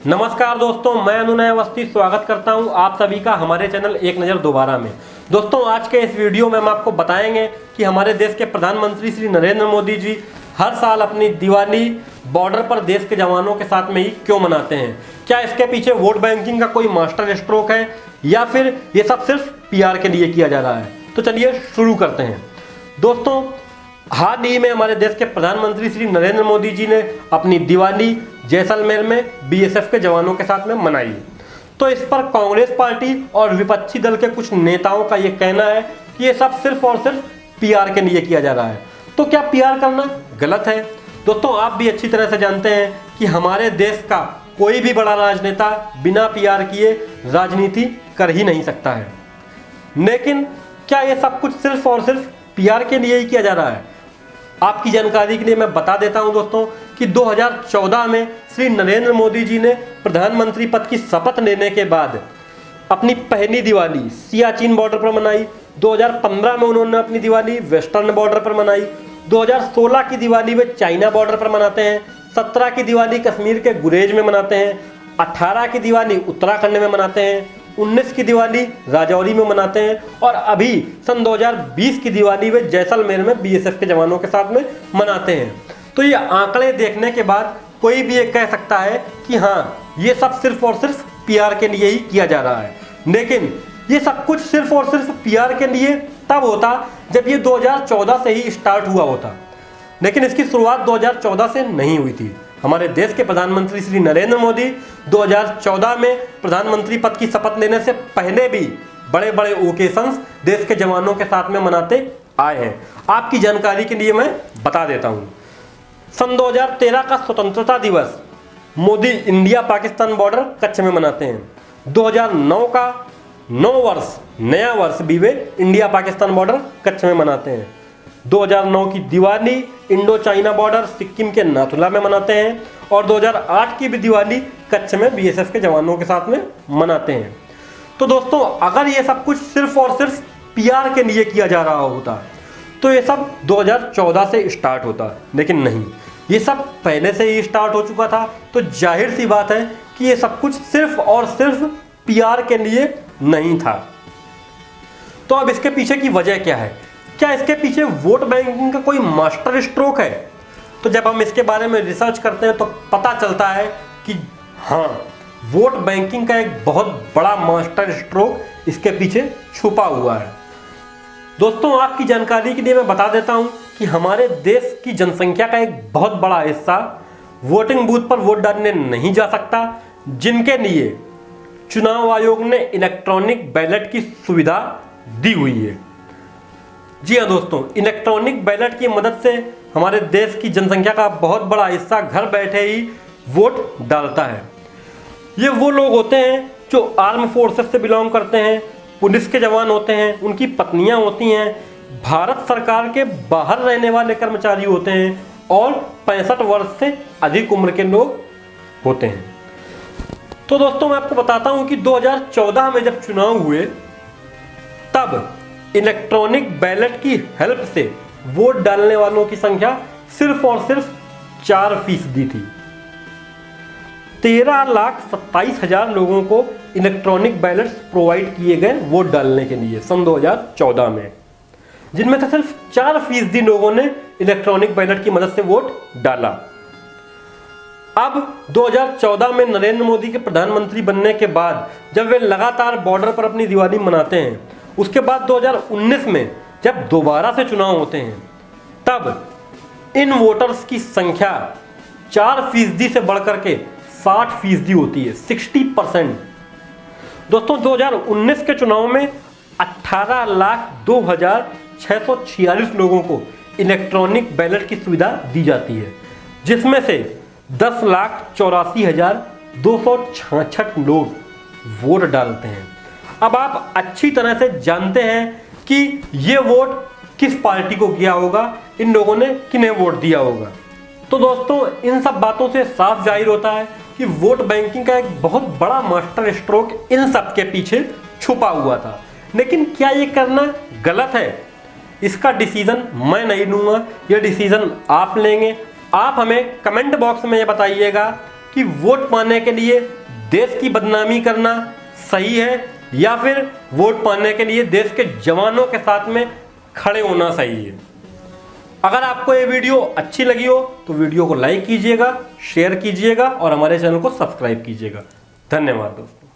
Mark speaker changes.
Speaker 1: नमस्कार दोस्तों, मैं अनुनय अवस्थी स्वागत करता हूं आप सभी का हमारे चैनल एक नज़र दोबारा में। दोस्तों, आज के इस वीडियो में हम आपको बताएंगे कि हमारे देश के प्रधानमंत्री श्री नरेंद्र मोदी जी हर साल अपनी दिवाली बॉर्डर पर देश के जवानों के साथ में ही क्यों मनाते हैं। क्या इसके पीछे वोट बैंकिंग का कोई मास्टर स्ट्रोक है या फिर ये सब सिर्फ पीआर के लिए किया जा रहा है। तो चलिए शुरू करते हैं। दोस्तों, हाल ही में हमारे देश के प्रधानमंत्री श्री नरेंद्र मोदी जी ने अपनी दिवाली जैसलमेर में बीएसएफ के जवानों के साथ में मनाई। तो इस पर कांग्रेस पार्टी और विपक्षी दल के कुछ नेताओं का ये कहना है कि ये सब सिर्फ और सिर्फ पीआर के लिए किया जा रहा है। तो क्या पीआर करना गलत है? दोस्तों, आप भी अच्छी तरह से जानते हैं कि हमारे देश का कोई भी बड़ा राजनेता बिना पीआर किए राजनीति कर ही नहीं सकता है। लेकिन क्या ये सब कुछ सिर्फ और सिर्फ पीआर के लिए ही किया जा रहा है? आपकी जानकारी के लिए मैं बता देता हूं दोस्तों कि 2014 में श्री नरेंद्र मोदी जी ने प्रधानमंत्री पद की शपथ लेने के बाद अपनी पहली दिवाली सियाचिन बॉर्डर पर मनाई। 2015 में उन्होंने अपनी दिवाली वेस्टर्न बॉर्डर पर मनाई। 2016 की दिवाली वे चाइना बॉर्डर पर मनाते हैं। 17 की दिवाली कश्मीर के गुरेज में मनाते हैं। 18 की दिवाली उत्तराखंड में मनाते हैं। 19 की दिवाली राजौरी में मनाते हैं और अभी सन 2020 की दिवाली वे जैसलमेर में बीएसएफ के जवानों के साथ में मनाते हैं। तो ये आंकड़े देखने के बाद कोई भी ये कह सकता है कि हाँ, ये सब सिर्फ और सिर्फ पीआर के लिए ही किया जा रहा है। लेकिन ये सब कुछ सिर्फ और सिर्फ पीआर के लिए तब होता जब ये 2014 से ही स्टार्ट हुआ होता, लेकिन इसकी शुरुआत 2014 से नहीं हुई थी। हमारे देश के प्रधानमंत्री श्री नरेंद्र मोदी 2014 में प्रधानमंत्री पद की शपथ लेने से पहले भी बड़े बड़े ओकेशंस देश के जवानों के साथ में मनाते आए हैं। आपकी जानकारी के लिए मैं बता देता हूं। सन 2013 का स्वतंत्रता दिवस मोदी इंडिया पाकिस्तान बॉर्डर कच्छ में मनाते हैं। 2009 का नया वर्ष भी वे इंडिया पाकिस्तान बॉर्डर कच्छ में मनाते हैं। 2009 की Diwali Indo China border Sikkim के नाथुला में मनाते हैं और 2008 की भी दिवाली कच्छ में बीएसएफ के जवानों के साथ में मनाते हैं। तो दोस्तों, अगर ये सब कुछ सिर्फ और सिर्फ पीआर के लिए किया जा रहा होता तो ये सब 2014 से स्टार्ट होता, लेकिन नहीं, ये सब पहले से ही स्टार्ट हो चुका था। तो जाहिर सी बात है कि ये सब कुछ सिर्फ और सिर्फ पीआर के लिए नहीं था। तो अब इसके पीछे की वजह क्या है? क्या इसके पीछे वोट बैंकिंग का कोई मास्टर स्ट्रोक है? तो जब हम इसके बारे में रिसर्च करते हैं तो पता चलता है कि हाँ, वोट बैंकिंग का एक बहुत बड़ा मास्टर स्ट्रोक इसके पीछे छुपा हुआ है। दोस्तों, आपकी जानकारी के लिए मैं बता देता हूं कि हमारे देश की जनसंख्या का एक बहुत बड़ा हिस्सा वोटिंग बूथ पर वोट डालने नहीं जा सकता, जिनके लिए चुनाव आयोग ने इलेक्ट्रॉनिक बैलेट की सुविधा दी हुई है। जी हाँ दोस्तों, इलेक्ट्रॉनिक बैलेट की मदद से हमारे देश की जनसंख्या का बहुत बड़ा हिस्सा घर बैठे ही वोट डालता है। ये वो लोग होते हैं जो आर्म फोर्सेस से बिलोंग करते हैं, पुलिस के जवान होते हैं, उनकी पत्नियां होती हैं, भारत सरकार के बाहर रहने वाले कर्मचारी होते हैं और 65 वर्ष से अधिक उम्र के लोग होते हैं। तो दोस्तों, मैं आपको बताता हूं कि 2014 में जब चुनाव हुए तब इलेक्ट्रॉनिक बैलेट की हेल्प से वोट डालने वालों की संख्या सिर्फ और सिर्फ 4% थी। 13,27,000 लोगों को इलेक्ट्रॉनिक बैलेट्स प्रोवाइड किए गए वोट डालने के लिए सन 2014 में, जिनमें से सिर्फ 4% लोगों ने इलेक्ट्रॉनिक बैलेट की मदद से वोट डाला। अब 2014 में नरेंद्र मोदी के प्रधानमंत्री बनने के बाद जब वे लगातार बॉर्डर पर अपनी दिवाली मनाते हैं, उसके बाद 2019 में जब दोबारा से चुनाव होते हैं, तब इन वोटर्स की संख्या 4% से बढ़कर के 60% होती है, 60%। दोस्तों, 2019 के चुनाव में 18,02,646 लोगों को इलेक्ट्रॉनिक बैलेट की सुविधा दी जाती है, जिसमें से 10,84,266 लोग वोट डालते हैं। अब आप अच्छी तरह से जानते हैं कि ये वोट किस पार्टी को गया होगा, इन लोगों ने किन्हें वोट दिया होगा। तो दोस्तों, इन सब बातों से साफ जाहिर होता है कि वोट बैंकिंग का एक बहुत बड़ा मास्टर स्ट्रोक इन सब के पीछे छुपा हुआ था। लेकिन क्या ये करना गलत है? इसका डिसीजन मैं नहीं लूँगा, ये डिसीजन आप लेंगे। आप हमें कमेंट बॉक्स में ये बताइएगा कि वोट पाने के लिए देश की बदनामी करना सही है या फिर वोट पाने के लिए देश के जवानों के साथ में खड़े होना सही है। अगर आपको ये वीडियो अच्छी लगी हो तो वीडियो को लाइक कीजिएगा, शेयर कीजिएगा और हमारे चैनल को सब्सक्राइब कीजिएगा। धन्यवाद दोस्तों।